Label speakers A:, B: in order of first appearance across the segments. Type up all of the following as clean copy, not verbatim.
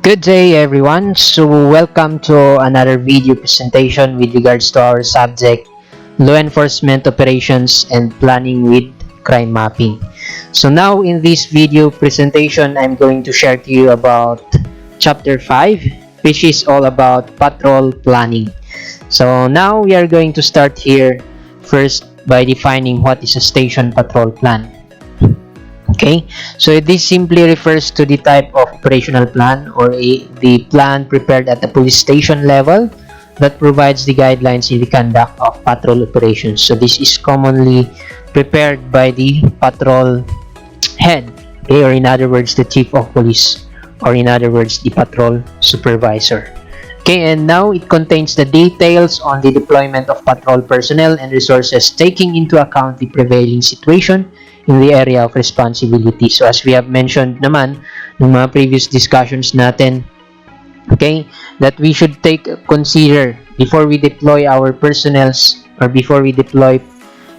A: Good day everyone. So welcome to another video presentation with regards to our subject law enforcement operations and planning with crime mapping. So now in this video presentation I'm going to share to you about chapter 5, which is all about patrol planning. So now we are going to start here first by defining what is a station patrol plan. Okay, so this simply refers to the type of operational plan or the plan prepared at the police station level that provides the guidelines in the conduct of patrol operations. So this is commonly prepared by the patrol head, okay, or in other words the chief of police, or in other words the patrol supervisor. Okay, and now it contains the details on the deployment of patrol personnel and resources taking into account the prevailing situation in the area of responsibility. So as we have mentioned naman ng mga previous discussions natin, okay, that we should consider before we deploy our personnels, or before we deploy,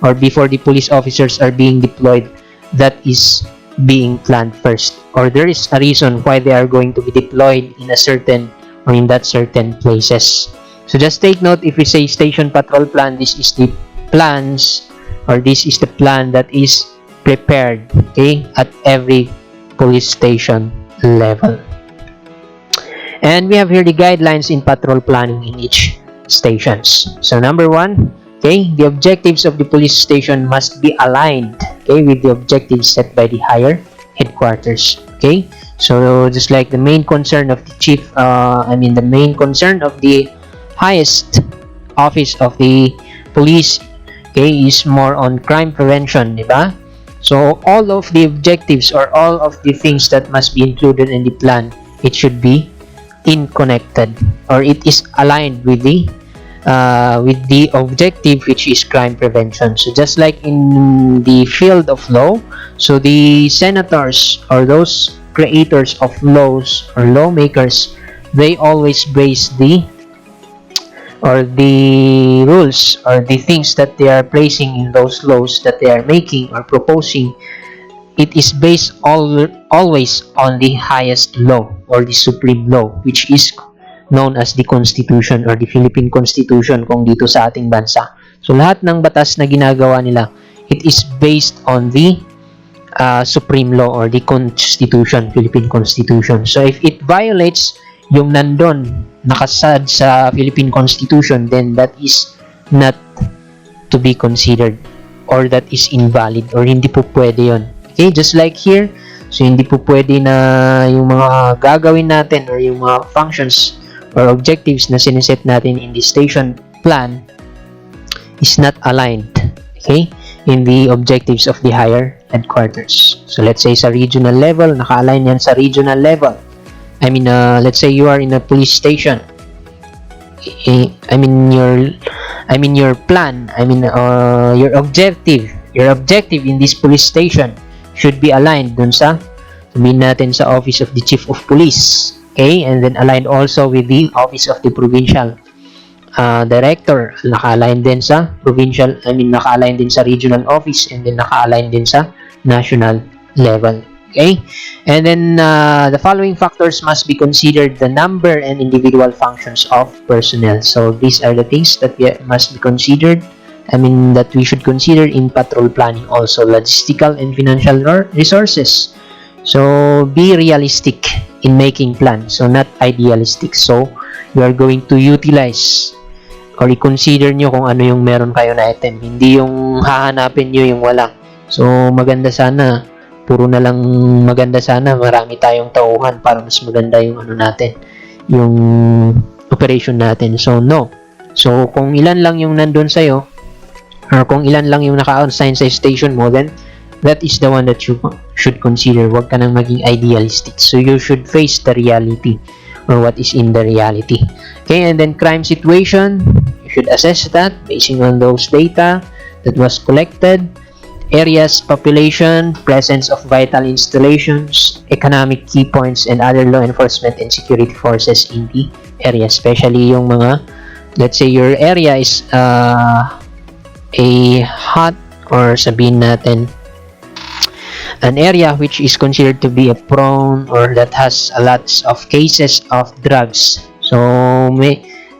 A: or before the police officers are being deployed, that is being planned first, or there is a reason why they are going to be deployed in a certain or in that certain places. So just take note, if we say station patrol plan, this is the plans, or this is the plan that is prepared, okay, at every police station level. And we have here the guidelines in patrol planning in each stations. So number 1, okay, the objectives of the police station must be aligned, okay, with the objectives set by the higher headquarters. Okay, so just like the main concern of the chief, the main concern of the highest office of the police, okay, is more on crime prevention, diba? So all of the objectives or all of the things that must be included in the plan, it should be connected, or it is aligned with the objective, which is crime prevention. So just like in the field of law, so the senators or those creators of laws or lawmakers, they always base the rules or the things that they are placing in those laws that they are making or proposing. It is based always on the highest law or the supreme law, which is known as the Constitution or the Philippine Constitution kung dito sa ating bansa. So lahat ng batas na ginagawa nila, it is based on the supreme law or the Constitution, Philippine Constitution. So if it violates yung nandun nakasad sa Philippine Constitution, then that is not to be considered, or that is invalid, or hindi po pwede yun. Okay, just like here, so hindi po pwede na yung mga gagawin natin or yung mga functions or objectives na siniset natin in the station plan is not aligned, okay, in the objectives of the higher headquarters. So let's say sa regional level, naka-align yan sa regional level. Let's say you are in a police station. Your plan, your objective in this police station should be aligned dun sa, sabihin natin, sa office of the chief of police, okay, and then aligned also with the office of the provincial director. Naka-align din sa provincial, naka-align din sa regional office, and then naka-align din sa national level. Okay, and then the following factors must be considered: the number and individual functions of personnel. So these are the things that must be considered, that we should consider in patrol planning. Also logistical and financial resources. So be realistic in making plans, so not idealistic. So you are going to utilize or i-consider nyo kung ano yung meron kayo na item, hindi yung hahanapin nyo yung wala. So maganda sana, puro na lang maganda sana, marami tayong tauhan para mas maganda yung natin, yung operation natin. So no. So kung ilan lang yung nandun sa'yo, or kung ilan lang yung naka-assign sa station mo, then that is the one that you should consider. Huwag ka nang maging idealistic. So you should face the reality, or what is in the reality. Okay, and then crime situation, you should assess that basing on those data that was collected. Areas, population, presence of vital installations, economic key points, and other law enforcement and security forces in the area. Especially yung mga, let's say your area is a hot, or sabihin natin An area which is considered to be a prone or that has a lot of cases of drugs. So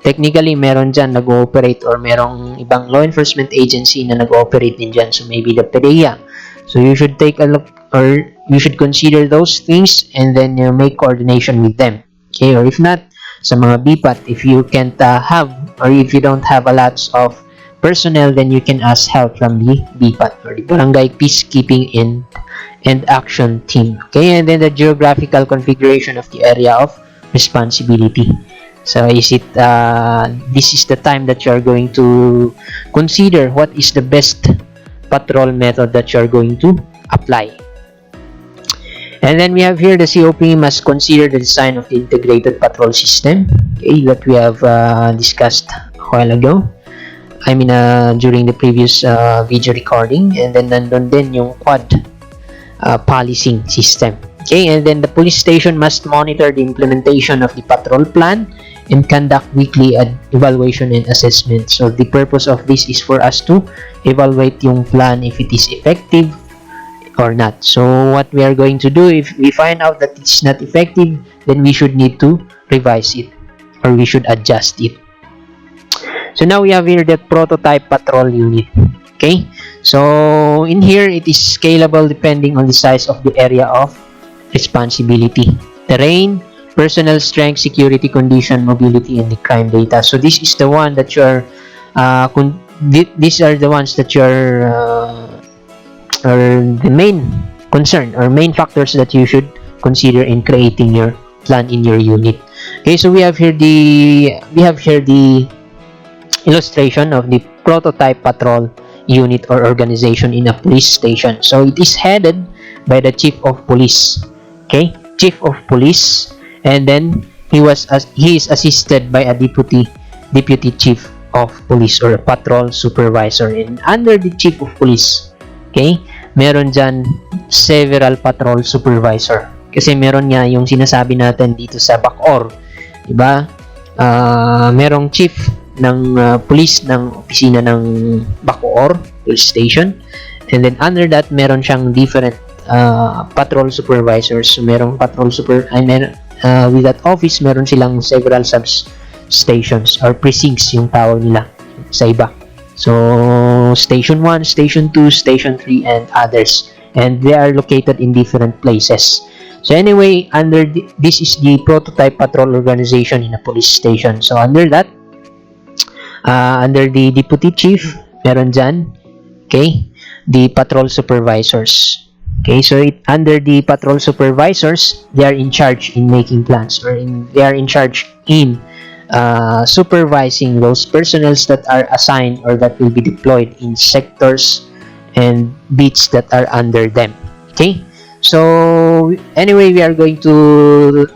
A: technically meron dyan nag-ooperate or merong ibang law enforcement agency na nag-ooperate din dyan. So maybe the PDEA. So you should take a look or you should consider those things and then make coordination with them. Okay, or if not, sa mga BPAT, if you can't have or if you don't have a lot of personnel, then you can ask help from the BPAT or the Barangay Peacekeeping and Action Team. Okay, and then the geographical configuration of the area of responsibility. So is it this is the time that you are going to consider what is the best patrol method that you are going to apply. And then we have here the COP must consider the design of the integrated patrol system, okay, that we have discussed a while ago. I mean during the previous video recording. And then nandun din yung quad policing system. Okay, and then the police station must monitor the implementation of the patrol plan and conduct weekly evaluation and assessment. So the purpose of this is for us to evaluate yung plan if it is effective or not. So what we are going to do, if we find out that it's not effective, then we should need to revise it or we should adjust it. So now we have here the prototype patrol unit. Okay, so in here it is scalable depending on the size of the area of responsibility, terrain, personnel strength, security condition, mobility, and the crime data. So this is the one that you are these are the ones that you are the main concern or main factors that you should consider in creating your plan in your unit. Okay, so we have here the illustration of the prototype patrol unit or organization in a police station. So it is headed by the chief of police. Okay, chief of police, and then he is assisted by a deputy chief of police or a patrol supervisor. And under the chief of police, okay, meron dyan several patrol supervisor. Kasi meron nga yung sinasabi natin dito sa Bacoor, diba? Merong chief ng police ng opisina ng Bacoor police station, and then under that meron siyang different patrol supervisors. So merong patrol with that office meron silang several substations or precincts yung tawag nila sa iba. So station 1, station 2, station 3, and others, and they are located in different places. So anyway, this is the prototype patrol organization in a police station. So under that, under the deputy chief, meron dyan, okay, the patrol supervisors. Okay, so under the patrol supervisors, they are in charge in making plans, or they are in charge in supervising those personnels that are assigned or that will be deployed in sectors and beats that are under them. Okay, so anyway, we are going to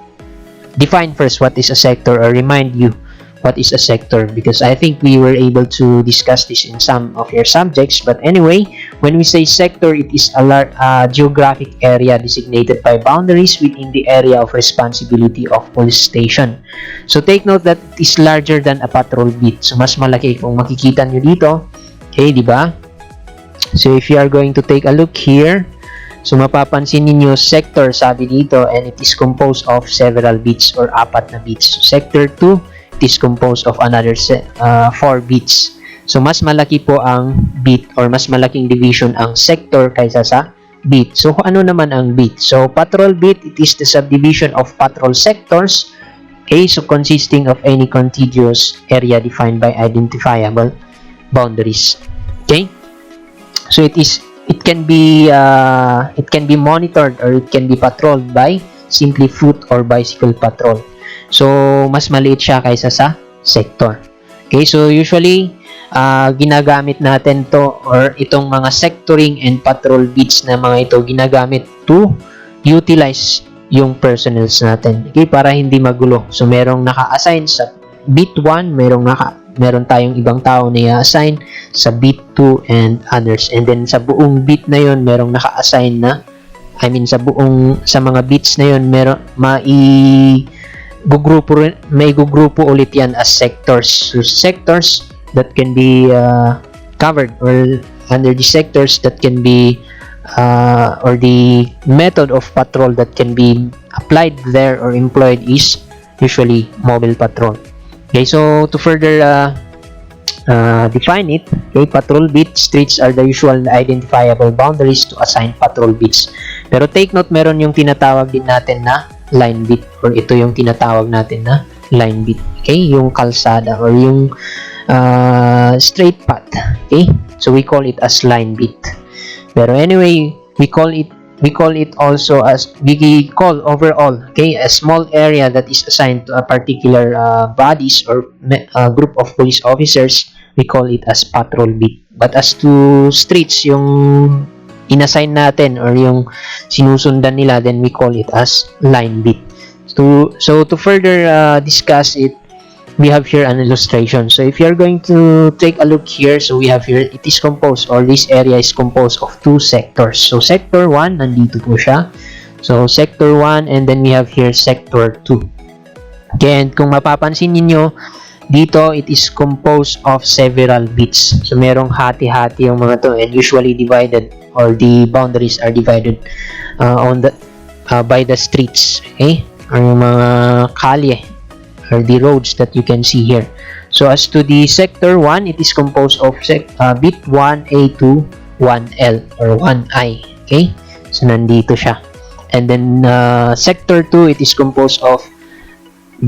A: define first what is a sector, or remind you what is a sector, because I think we were able to discuss this in some of your subjects. But anyway, when we say sector, it is a geographic area designated by boundaries within the area of responsibility of police station. So take note that it is larger than a patrol beat. So mas malaki kung makikita nyo dito. Okay, di ba? So if you are going to take a look here, so mapapansin ninyo sector sabi dito, and it is composed of several beats or 4 na beats. So sector 2, is composed of another 4 beats. So mas malaki po ang beat or mas malaking division ang sector kaysa sa beat. So ano naman ang beat? So patrol beat, it is the subdivision of patrol sectors, okay, so consisting of any contiguous area defined by identifiable boundaries. Okay, so it can be monitored or it can be patrolled by simply foot or bicycle patrol. So, mas maliit siya kaysa sa sector. Okay, so usually, ginagamit natin to, or itong mga sectoring and patrol beats na mga ito, ginagamit to utilize yung personnels natin. Okay, para hindi magulo. So, merong naka-assign sa beat 1, meron tayong ibang tao na i-assign sa beat 2 and others. And then, sa buong beat na yun, merong naka-assign na, sa mga beats na yun, may gugrupo ulit yan as sectors. So, sectors that can be covered, or under the sectors that can be or the method of patrol that can be applied there or employed is usually mobile patrol. Okay, so to further define it, okay, patrol beat streets are the usual identifiable boundaries to assign patrol beats. Pero take note, meron yung tinatawag din natin na line beat, or ito yung tinatawag natin na line beat. Okay, yung kalsada or yung straight path. Okay, so we call it as line beat. Pero anyway, we call it also as, we call overall, okay, a small area that is assigned to a particular bodies or group of police officers. We call it as patrol beat. But as to streets, yung inassign natin or yung sinusundan nila, then we call it as line beat. So to further discuss it, we have here an illustration. So if you're going to take a look here, so we have here, it is composed, or this area is composed of two sectors. So sector 1, nandito po siya. So sector 1, and then we have here sector 2. Okay, and kung mapapansin niyo dito, it is composed of several beats. So merong hati-hati yung mga to, and usually divided, or the boundaries are divided by the streets, okay, or yung mga kalye, or the roads that you can see here. So as to the sector 1, it is composed of bit 1A to 1L or 1I. Okay, so nandito siya. And then sector 2, it is composed of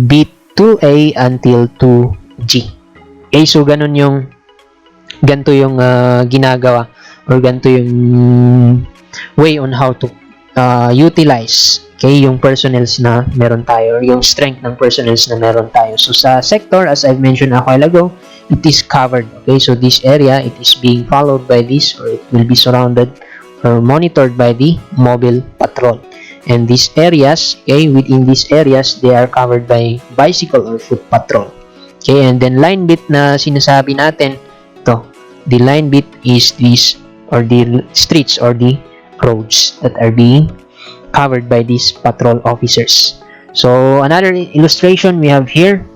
A: bit 2A until 2G. Okay, so ganito yung ginagawa, or ganito yung way on how to utilize, okay, yung personnels na meron tayo, or yung strength ng personnels na meron tayo. So sa sector, as I've mentioned a while ago, it is covered. Okay, so this area, it is being followed by this, or it will be surrounded or monitored by the mobile patrol. And these areas, okay, within these areas, they are covered by bicycle or foot patrol. Okay, and then line beat na sinasabi natin, ito, the line beat is this, or the streets or the roads that are being covered by these patrol officers. So another illustration we have here.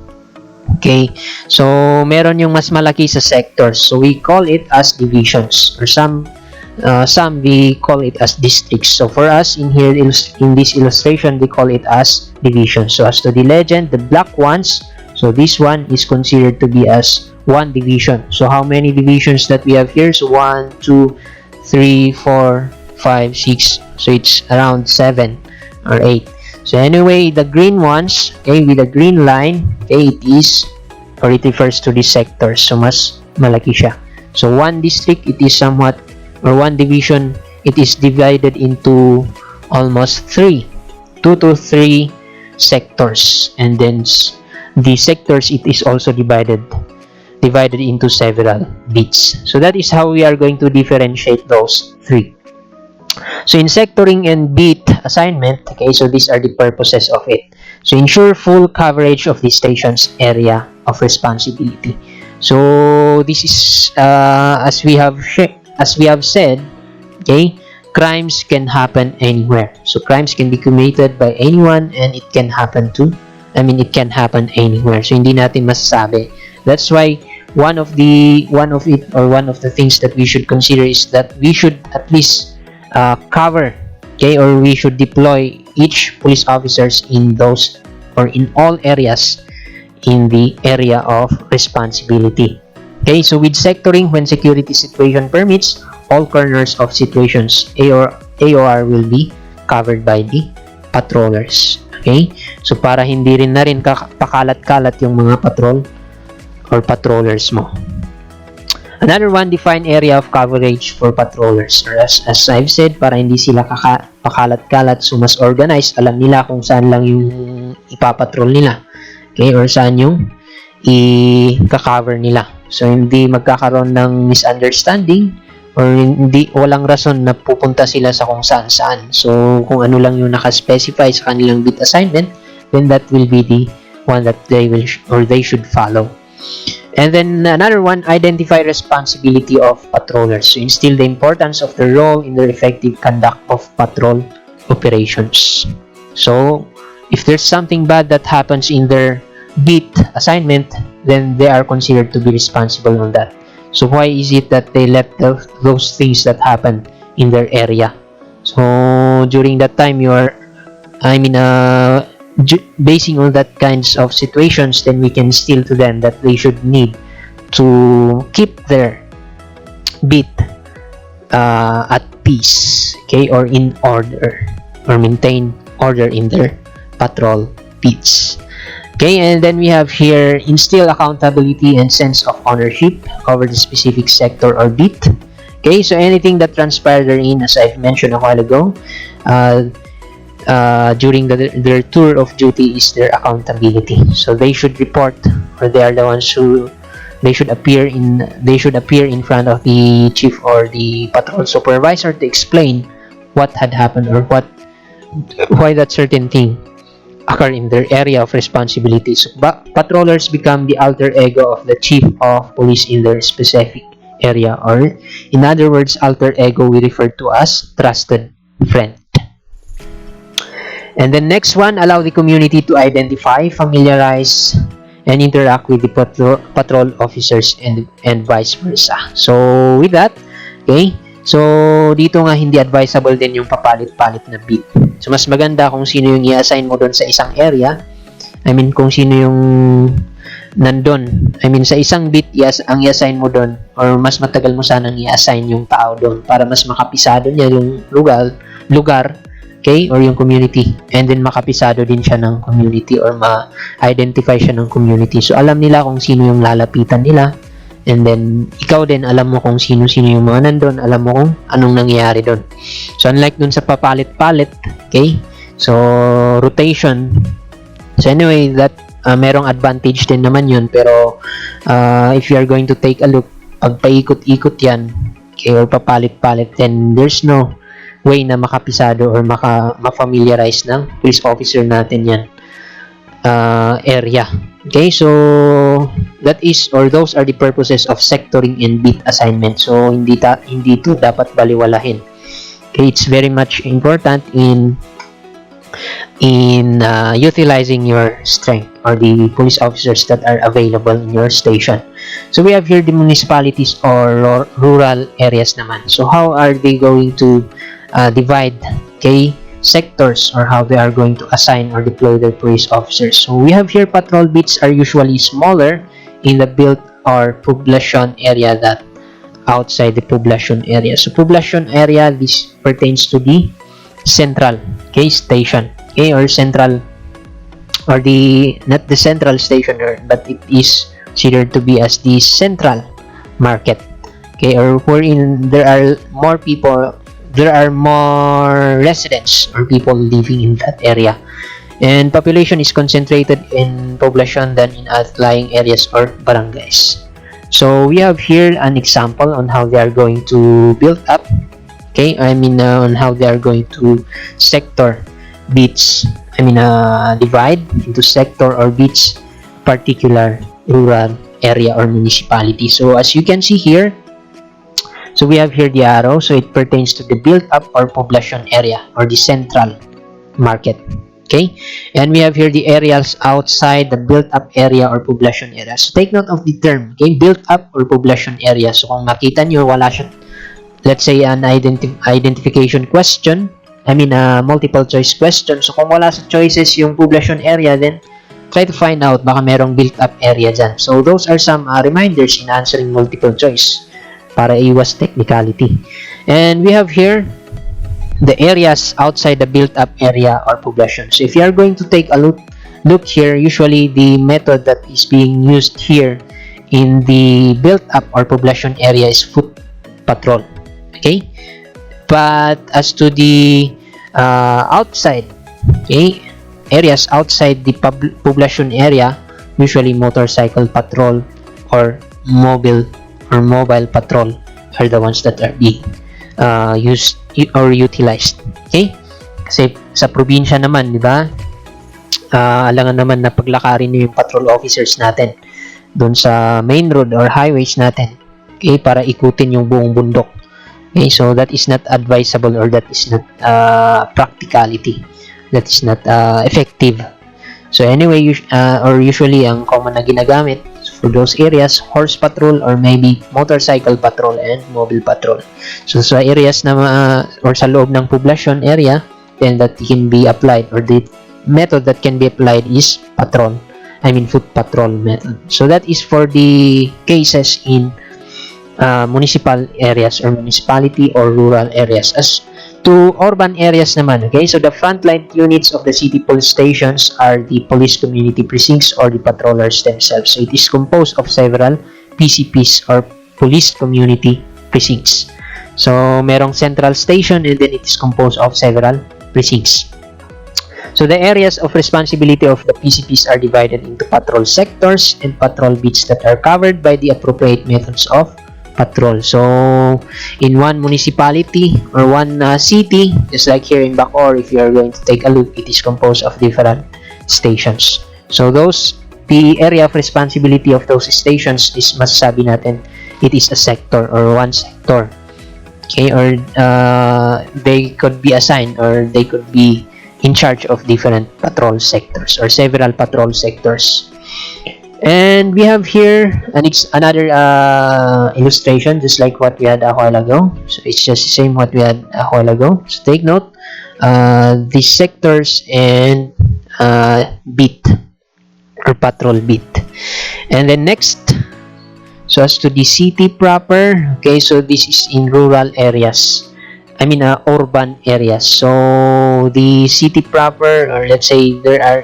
A: Okay, so meron yung mas malaki sa sectors, so we call it as divisions, or some we call it as districts. So for us in here, in this illustration, we call it as divisions. So as to the legend, the black ones, so this one is considered to be as one division. So how many divisions that we have here? So 1, 2, 3, 4, 5, 6, so it's around 7 or 8. So anyway, the green ones, okay, with the green line, okay, it is, or it refers to the sectors, so mas malaki siya. So one district, it is somewhat, or one division, it is divided into almost 2 to 3 sectors, and then the sectors, it is also divided into several bits. So that is how we are going to differentiate those three. So in sectoring and beat assignment, okay, so these are the purposes of it. So ensure full coverage of the station's area of responsibility. So this is as we have said, okay, crimes can happen anywhere. So crimes can be committed by anyone, and it can happen anywhere. So hindi natin masasabi. That's why one of the things that we should consider is that we should at least cover, okay, or we should deploy each police officers in those, or in all areas in the area of responsibility. Okay, so with sectoring, when security situation permits, all corners of situations AOR will be covered by the patrollers. Okay, so para hindi rin pakalat-kalat yung mga patrol or patrollers mo. Another one, define area of coverage for patrollers. Or as I've said, para hindi sila pakalat-kalat, so mas organized, alam nila kung saan lang yung ipapatrol nila. Okay, or saan yung i-cover nila. So hindi magkakaroon ng misunderstanding, or walang rason na pupunta sila sa kung saan-saan. So kung ano lang yung naka-specify sa kanilang beat assignment, then that will be the one that they should follow. And then another one, identify responsibility of patrollers. So instill the importance of their role in the effective conduct of patrol operations. So if there's something bad that happens in their beat assignment, then they are considered to be responsible on that. So why is it that they let those things that happen in their area. So during that time, you are, basing on that kinds of situations, then we can still to them that they should need to keep their beat at peace, okay, or in order, or maintain order in their patrol beats. Okay, and then we have here instill accountability and sense of ownership over the specific sector or beat. Okay, so anything that transpired therein, as I've mentioned a while ago, during their tour of duty is their accountability. So they should report, or they are the ones who they should appear in front of the chief or the patrol supervisor to explain what had happened, or why that certain thing occur in their area of responsibilities. But patrollers become the alter ego of the chief of police in their specific area, or in other words, alter ego we refer to as trusted friend. And then next one, allow the community to identify, familiarize, and interact with the patrol officers and vice versa. So with that, okay, so dito nga hindi advisable din yung papalit-palit na beat. So mas maganda kung sino yung i-assign mo doon sa isang area. Kung sino yung nandun. Sa isang beat ang i-assign mo doon, or mas matagal mo sanang i-assign yung tao doon para mas makapisado niya yung lugar, okay, or yung community, and then makapisado din siya ng community, or ma-identify siya ng community. So alam nila kung sino yung lalapitan nila, and then ikaw din alam mo kung sino-sino yung mga nandun, alam mo kung anong nangyayari doon. So unlike dun sa papalit-palit, okay, so rotation. So anyway, that merong advantage din naman yun, pero if you are going to take a look, pag paikot-ikot yan, okay, or papalit-palit, then there's no way na makapisado or ma-familiarize ng police officer natin yan area. Okay, so that is, or those are the purposes of sectoring and beat assignment. So hindi to dapat baliwalahin. Okay, it's very much important in utilizing your strength, or the police officers that are available in your station. So we have here the municipalities or rural areas naman. So how are they going to divide, okay, sectors, or how they are going to assign or deploy their police officers? So we have here patrol beats are usually smaller in the built or population area that outside the population area. So population area, this pertains to the central, okay, station, okay, or central, or not the central station, but it is considered to be as the central market, okay, or wherein there are more people, there are more residents or people living in that area, and population is concentrated in population than in outlying areas or barangays. So we have here an example on how they are going to build up, okay, on how they are going to sector beats, divide into sector or beats particular rural area or municipality. So as you can see here, so we have here the arrow, so it pertains to the built-up or population area, or the central market, okay? And we have here the areas outside the built-up area or population area. So take note of the term, okay? Built-up or population area. So kung makita nyo, wala siya, let's say an identification question, multiple choice question. So kung wala sa choices yung population area, then try to find out, baka merong built-up area dyan. So those are some reminders in answering multiple choice, para iwas technicality. And we have here the areas outside the built-up area or population. So if you are going to take a look here, usually the method that is being used here in the built-up or population area is foot patrol, okay? But as to the outside, okay, areas outside the population area, usually motorcycle patrol or mobile patrol are the ones that are being used or utilized, okay? Kasi sa probinsya naman, di ba, alangan naman na paglakarin nyo yung patrol officers natin doon sa main road or highways natin, okay, para ikutin yung buong bundok. Okay, so that is not advisable, or that is not practicality, that is not effective. So anyway, usually ang common na ginagamit for those areas, horse patrol or maybe motorcycle patrol and mobile patrol. So sa areas na or sa loob ng poblasyon area, then that can be applied, or the method that can be applied is foot patrol method. So that is for the cases in municipal areas or municipality or rural areas. As to urban areas naman, okay, so the frontline units of the city police stations are the police community precincts or the patrollers themselves. So it is composed of several PCPs or police community precincts. So merong central station and then it is composed of several precincts. So the areas of responsibility of the PCPs are divided into patrol sectors and patrol beats that are covered by the appropriate methods of patrol. So in one municipality or one city, just like here in Bacoor, if you are going to take a look, it is composed of different stations. So the area of responsibility of those stations is, masasabi natin, it is a sector or one sector. Okay, or they could be assigned or they could be in charge of different patrol sectors or several patrol sectors. And we have here another illustration, just like what we had a while ago. So it's just the same what we had a while ago. So take note, these sectors and beat or patrol beat. And then next, so as to the city proper, okay, so this is in rural areas. Urban areas. So the city proper, or let's say there are,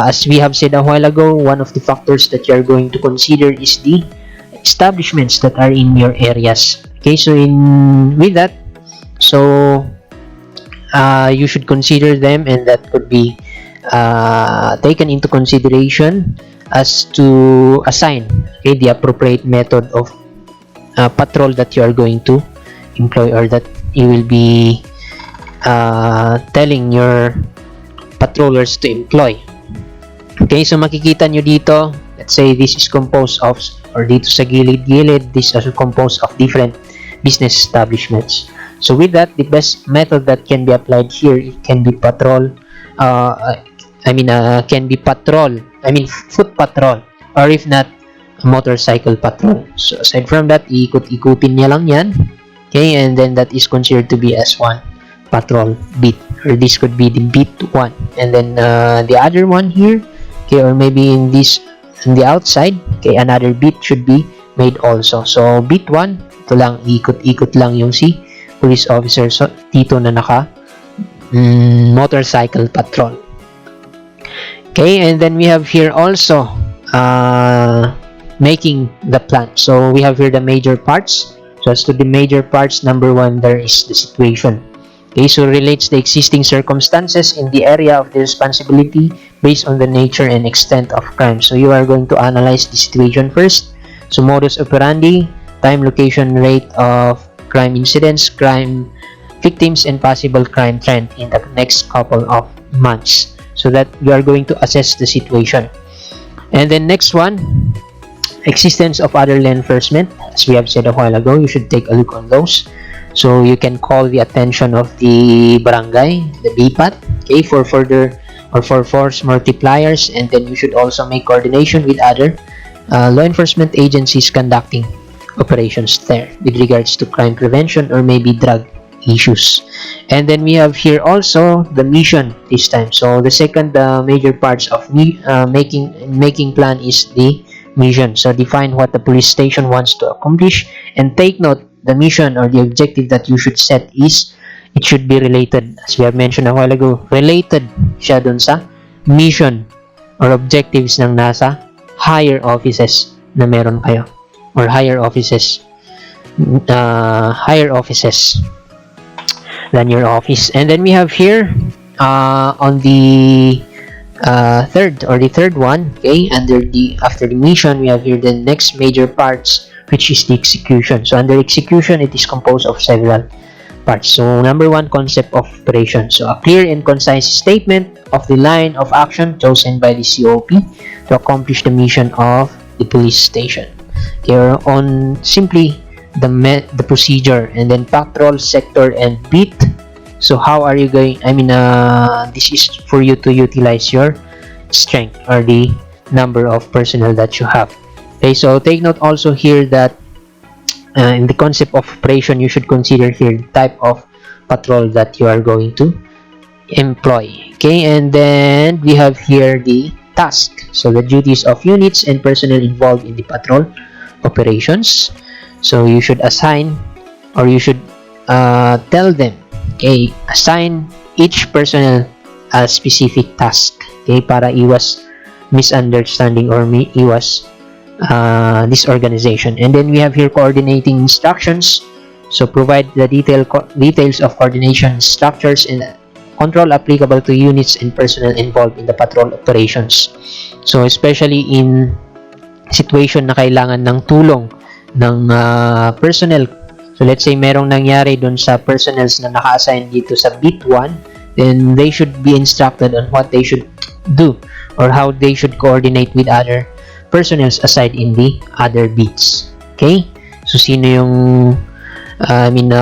A: as we have said a while ago, one of the factors that you are going to consider is the establishments that are in your areas. Okay, so with that, so you should consider them, and that could be taken into consideration as to assign, okay, the appropriate method of patrol that you are going to employ, or that you will be telling your patrollers to employ. Okay, so makikita nyo dito, let's say this is composed of, or dito sa gilid-gilid, this is composed of different business establishments. So with that, the best method that can be applied here, it can be patrol, foot patrol, or if not, motorcycle patrol. So aside from that, ikot-ikutin niya lang yan. Okay, and then that is considered to be as one patrol beat, or this could be the beat 1. And then the other one here, okay, or maybe in the outside, okay, another beat should be made also. So beat 1, ito lang, ikot-ikot lang yung si police officer. So dito na naka motorcycle patrol. Okay, and then we have here also making the plan. So we have here the major parts. So as to the major parts, number 1, there is the situation. Okay, so relates the existing circumstances in the area of the responsibility based on the nature and extent of crime. So you are going to analyze the situation first. So modus operandi, time, location, rate of crime incidents, crime victims, and possible crime trend in the next couple of months. So that you are going to assess the situation. And then next one, existence of other law enforcement. As we have said a while ago, you should take a look on those. So you can call the attention of the barangay, the BPAT, okay, for further or for force multipliers, and then you should also make coordination with other law enforcement agencies conducting operations there with regards to crime prevention or maybe drug issues. And then we have here also the mission this time. So the second major parts of making plan is the mission. So define what the police station wants to accomplish, and take note, the mission or the objective that you should set is, it should be related, as we have mentioned a while ago, related siya dun sa mission or objectives ng nasa higher offices na meron kayo, or higher offices than your office. And then we have here on the third one, okay, after the mission, we have here the next major parts, which is the execution. So under execution, it is composed of several parts. So number 1, concept of operation. So a clear and concise statement of the line of action chosen by the COP to accomplish the mission of the police station. Okay, on simply the procedure, and then patrol, sector, and beat. So how are you going, this is for you to utilize your strength or the number of personnel that you have. Okay, so take note also here that in the concept of operation, you should consider here the type of patrol that you are going to employ. Okay, and then we have here the task, so the duties of units and personnel involved in the patrol operations. So you should assign, or you should tell them, okay, assign each personnel a specific task, okay, para iwas misunderstanding or iwas disorganization. And then we have here coordinating instructions, so provide the details of coordination structures and control applicable to units and personnel involved in the patrol operations. So especially in situation na kailangan ng tulong ng personnel, so let's say merong nangyari dun sa personnels na naka-assign dito sa beat 1, then they should be instructed on what they should do or how they should coordinate with other personnels aside in the other beats. Okay, so sino yung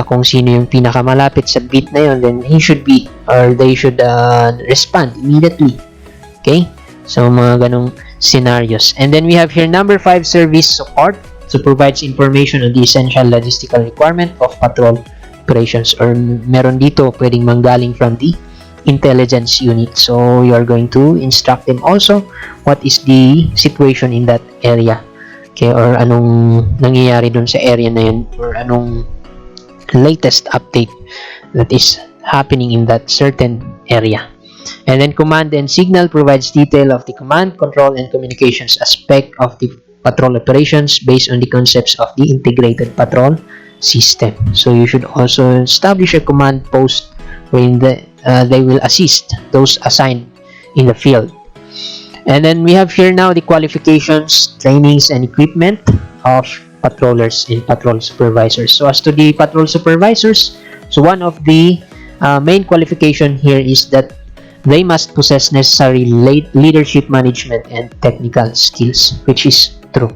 A: kung sino yung pinakamalapit sa beat na yun, then he should be, or they should respond immediately. Okay, so mga ganong scenarios. And then we have here number 5, service support. So provides information on the essential logistical requirement of patrol operations, or meron dito pwedeng manggaling from the intelligence unit. So you are going to instruct them also what is the situation in that area, okay, or anong nangyayari dun sa area na yun, or anong latest update that is happening in that certain area. And then command and signal provides detail of the command, control, and communications aspect of the patrol operations based on the concepts of the integrated patrol system. So you should also establish a command post wherein they will assist those assigned in the field. And then we have here now the qualifications, trainings, and equipment of patrollers and patrol supervisors. So as to the patrol supervisors, so one of the main qualification here is that they must possess necessary leadership, management, and technical skills, which is true.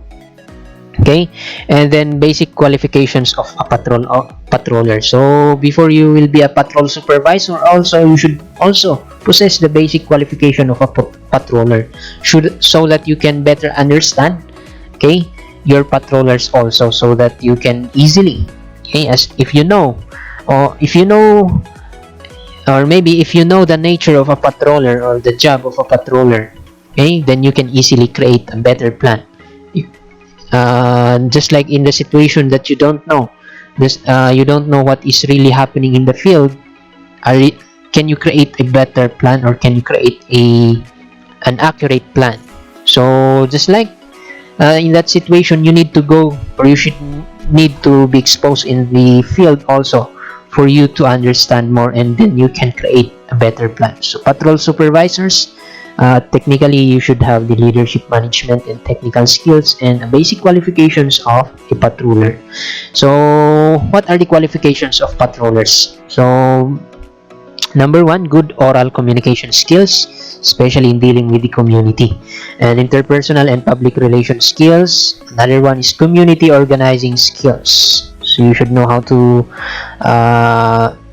A: Okay, and then basic qualifications of a patroller. So before you will be a patrol supervisor, also you should also possess the basic qualification of a patroller, so that you can better understand, okay, your patrollers also, so that you can easily, okay, as if you know, or maybe if you know the nature of a patroller or the job of a patroller, okay, then you can easily create a better plan. Just like in the situation that you don't know what is really happening in the field, can you create a better plan, or can you create an accurate plan? So just like in that situation, you need to go, or you should need to be exposed in the field also for you to understand more, and then you can create a better plan. So patrol supervisors, technically you should have the leadership, management, and technical skills, and basic qualifications of a patroller. So what are the qualifications of patrollers? So number 1, good oral communication skills, especially in dealing with the community, and interpersonal and public relation skills. Another one is community organizing skills. So you should know how to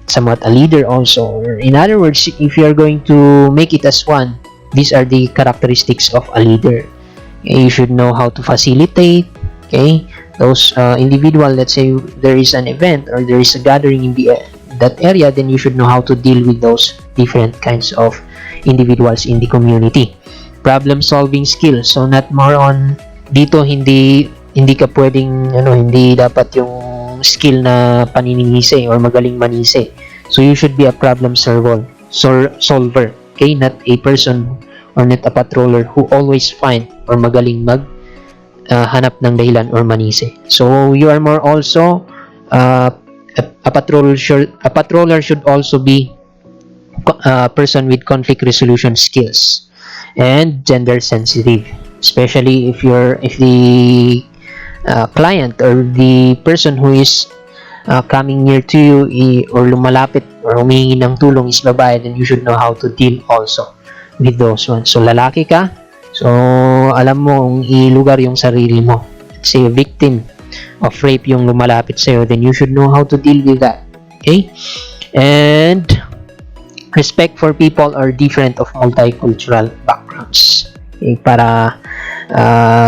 A: somewhat a leader also. In other words, if you are going to make it as one, these are the characteristics of a leader. Okay, you should know how to facilitate, okay, those individual. Let's say there is an event or there is a gathering in that area, then you should know how to deal with those different kinds of individuals in the community. Problem solving skills. So not more on dito, hindi ka pwedeng hindi dapat yung skill na paniningise or magaling manise. So you should be a problem solver, okay, not a person or not a patroller who always find or magaling hanap ng dahilan or manise. So you are more also a patroller should also be a person with conflict resolution skills and gender sensitive, especially if the client or the person who is coming near to you or lumalapit or humingi ng tulong is babae, then you should know how to deal also with those ones. So lalaki ka, so alam mo ilugar yung sarili mo. Let's say a victim of rape yung lumalapit sa'yo, then you should know how to deal with that. Okay, and respect for people are different of multicultural backgrounds. Okay, para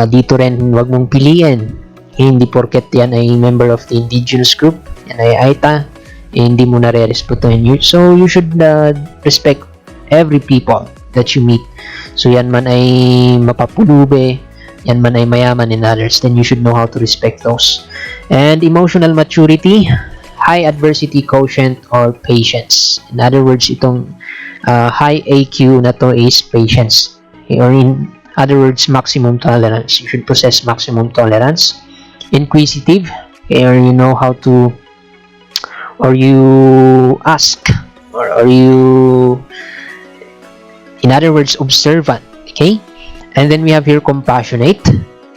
A: dito rin wag mong piliin. Hindi porket yan ay member of the indigenous group, yan ay AITA, hindi mo nare-respetuhin. So you should respect every people that you meet. So yan man ay mapapulube, yan man ay mayaman and others, then you should know how to respect those. And emotional maturity, high adversity quotient or patience. In other words, itong high AQ na to is patience. Or in other words, maximum tolerance. You should possess maximum tolerance. Inquisitive, or you know how to, or you ask, or you, in other words, observant. Okay, and then we have here compassionate.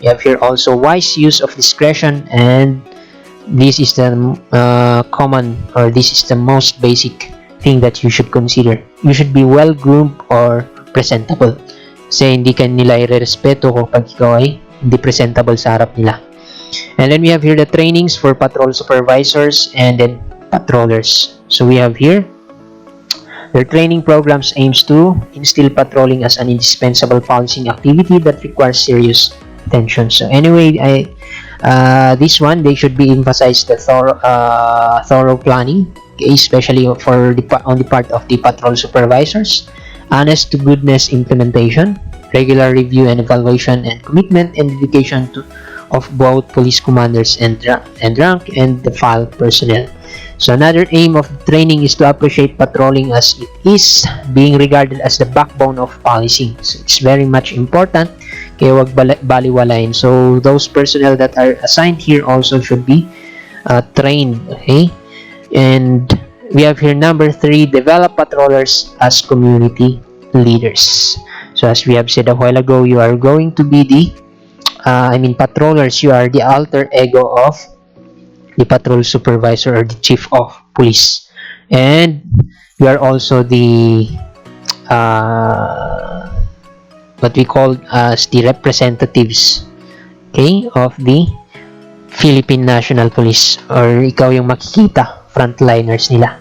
A: We have here also wise use of discretion, and this is the common, or this is the most basic thing that you should consider. You should be well groomed or presentable. Kasi hindi ka nila i-respeto kapag ikaw ay hindi presentable sa harap nila. And then we have here the trainings for patrol supervisors and then patrollers. So we have here their training programs aims to instill patrolling as an indispensable policing activity that requires serious attention. So anyway, this one, they should be emphasized the thorough planning, okay, especially on the part of the patrol supervisors, honest to goodness implementation, regular review and evaluation, and commitment and dedication of both police commanders and rank and the file personnel. So another aim of training is to appreciate patrolling as it is being regarded as the backbone of policing. So it's very much important, kaya wag baliwalain. So those personnel that are assigned here also should be trained. Okay, and we have here number 3, develop patrollers as community leaders. So as we have said a while ago, you are going to be the patrollers, you are the alter ego of the patrol supervisor or the chief of police, and you are also the what we call as the representatives, okay, of the Philippine National Police, or ikaw yung makikita, frontliners nila.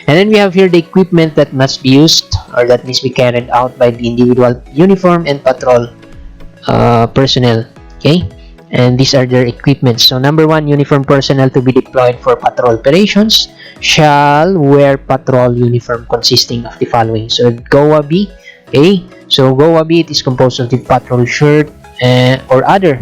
A: And then we have here the equipment that must be used or that must be carried out by the individual uniform and patrol personnel. Okay, and these are their equipments. So number 1, uniform personnel to be deployed for patrol operations shall wear patrol uniform consisting of the following. So GOAB, okay, so GOAB, it is composed of the patrol shirt or other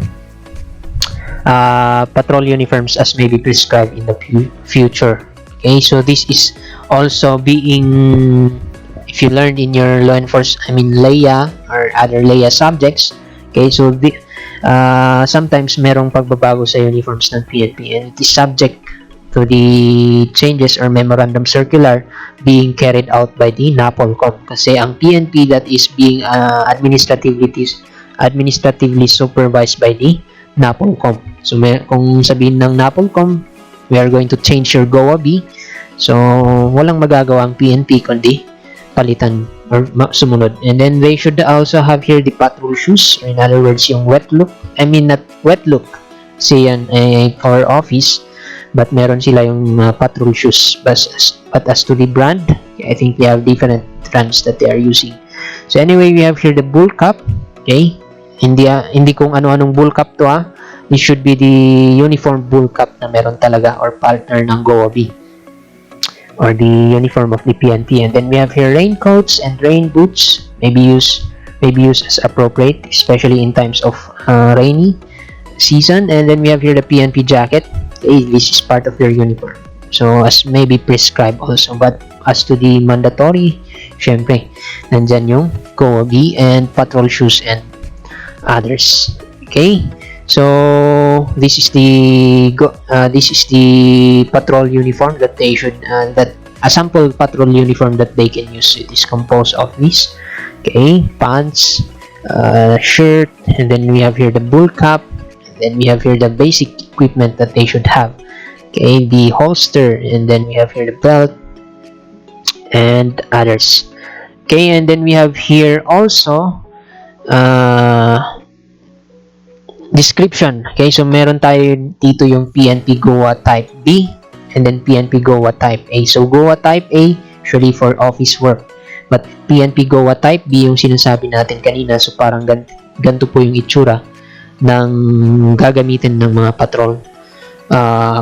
A: patrol uniforms as may be prescribed in the future. Okay, so this is also being, if you learned in your law enforcement, LEA or other LEA subjects. Okay, so sometimes merong pagbabago sa uniforms ng PNP, and it is subject to the changes or memorandum circular being carried out by the NAPOLCOM. Kasi ang PNP that is being administratively supervised by the NAPOLCOM. So kung sabihin ng NAPOLCOM, we are going to change your GOAB, so walang magagawa ang PNP kundi palitan or sumunod. And then they should also have here the patrol shoes, or in other words yung wet look, not wet look kasi yan for office, but meron sila yung patrol shoes. But as to the brand, I think they have different brands that they are using. So anyway, we have here the bull cap. Okay, hindi kung ano-anong bull cap to it should be the uniform bull cap na meron talaga or partner ng GOAB or the uniform of the PNP. And then we have here raincoats and rain boots, maybe used as appropriate, especially in times of rainy season. And then we have here the PNP jacket. Okay, this is part of their uniform, so as may be prescribed also. But as to the mandatory, syempre nandyan yung GOAB and patrol shoes and others. Okay, so this is the patrol uniform that they should that a sample patrol uniform that they can use. It is composed of this, okay, pants, shirt, and then we have here the bull cap, and then we have here the basic equipment that they should have, okay, the holster, and then we have here the belt and others. Okay, and then we have here also description. Okay, so meron tayo dito yung PNP GOA Type B and then PNP GOA Type A. So GOA Type A usually for office work, but PNP GOA Type B yung sinasabi natin kanina. So parang ganito po yung itsura ng gagamitin ng mga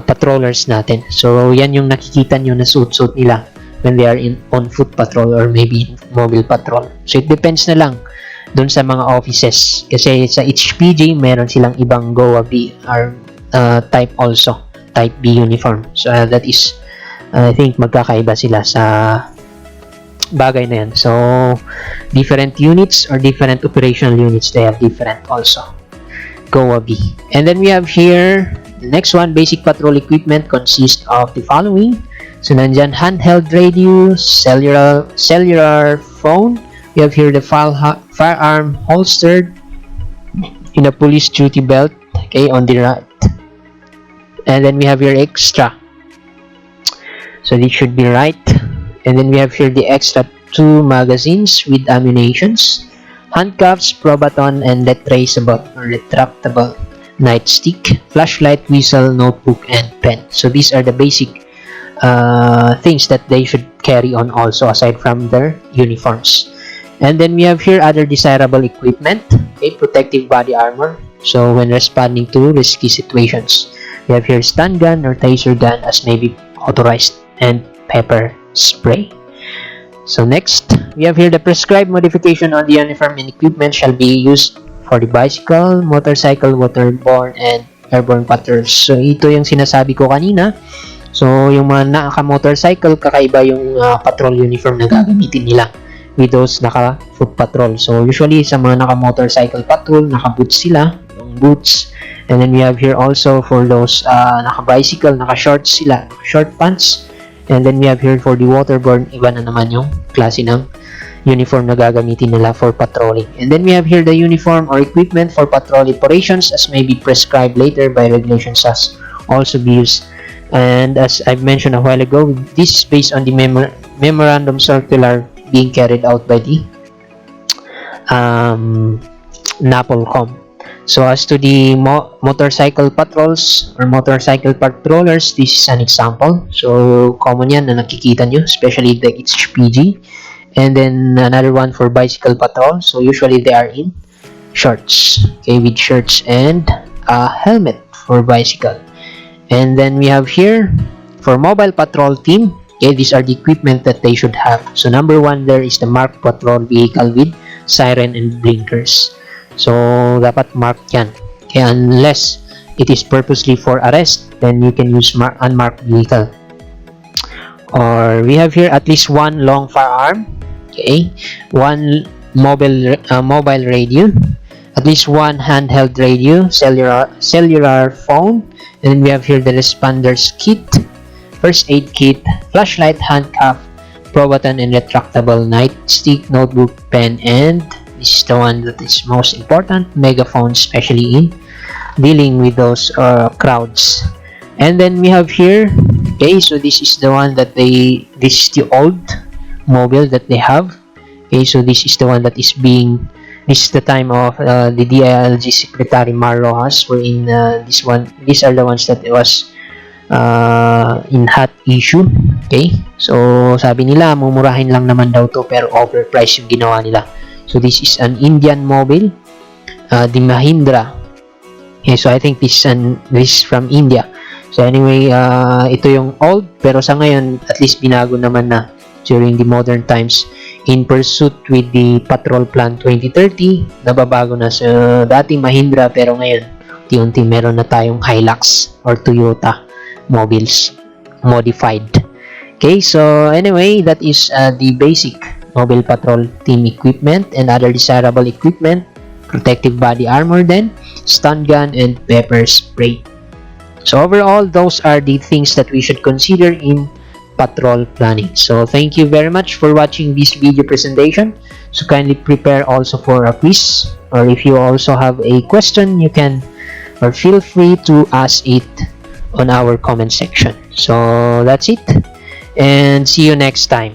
A: patrollers natin. So yan yung nakikita nyo na suit nila when they are on foot patrol or maybe mobile patrol. So it depends na lang dun sa mga offices, kasi sa HPG meron silang ibang GOA B or type also, type B uniform. So that is, I think magkakaiba sila sa bagay na yan. So different units or different operational units, they have different also GOA B. And then we have here the next one, basic patrol equipment consists of the following. So nandyan handheld radio, cellular phone. We have here the firearm holstered in a police duty belt, okay, on the right. And then we have here extra. So this should be right. And then we have here the extra 2 magazines with ammunitions, handcuffs, probaton, and retractable nightstick, flashlight, whistle, notebook, and pen. So these are the basic things that they should carry on also aside from their uniforms. And then we have here other desirable equipment, okay, protective body armor. So when responding to risky situations, we have here stun gun or taser gun as may be authorized, and pepper spray. So next, we have here the prescribed modification on the uniform and equipment shall be used for the bicycle, motorcycle, waterborne, and airborne patrols. So ito yung sinasabi ko kanina. So yung mga naka-motorcycle, kakaiba yung patrol uniform na gagamitin nila with those naka-foot patrol. So usually sa mga naka-motorcycle patrol, naka-boots sila, yung boots. And then we have here also for those naka-bicycle, naka-shorts sila, short pants. And then we have here for the waterborne, iba na naman yung klase ng uniform na gagamitin nila for patrolling. And then we have here the uniform or equipment for patrol operations as may be prescribed later by regulations as also be used. And as I've mentioned a while ago, this is based on the memorandum circular being carried out by the NAPOLCOM. So as to the motorcycle patrols or motorcycle patrollers, this is an example. So common yan na nakikita nyo, especially the HPG. And then another one for bicycle patrol. So usually they are in shorts, okay, with shirts and a helmet for bicycle. And then we have here for mobile patrol team, okay, these are the equipment that they should have. So number 1 there is the marked patrol vehicle with siren and blinkers. So dapat marked yan, okay, unless it is purposely for arrest, then you can use unmarked vehicle. Or we have here at least 1 long firearm, okay, 1 mobile radio, at least 1 handheld radio, cellular phone. And then we have here the responders kit, first aid kit, flashlight, handcuff, probaton, and retractable nightstick, notebook, pen, and this is the one that is most important, megaphone, especially in dealing with those crowds. And then we have here, okay, so this is the one that this is the old mobile that they have. Okay, so this is the one that is being, this is the time of the DILG Secretary Mar Rojas, wherein these are the ones that was in hot issue. Okay, so sabi nila mumurahin lang naman daw to pero overpriced yung ginawa nila. So this is an Indian mobile, the Mahindra. Okay, so I think this is from India. So anyway, ito yung old pero sa ngayon at least binago naman na during the modern times in pursuit with the Patrol Plan 2030. Nababago na sa dating Mahindra pero ngayon unti-unti meron na tayong Hilux or Toyota mobiles modified. Okay, so anyway, that is the basic mobile patrol team equipment and other desirable equipment, protective body armor, then stun gun and pepper spray. So overall, those are the things that we should consider in patrol planning. So thank you very much for watching this video presentation. So kindly prepare also for a quiz, or if you also have a question, you can or feel free to ask it on our comment section. So that's it, and see you next time.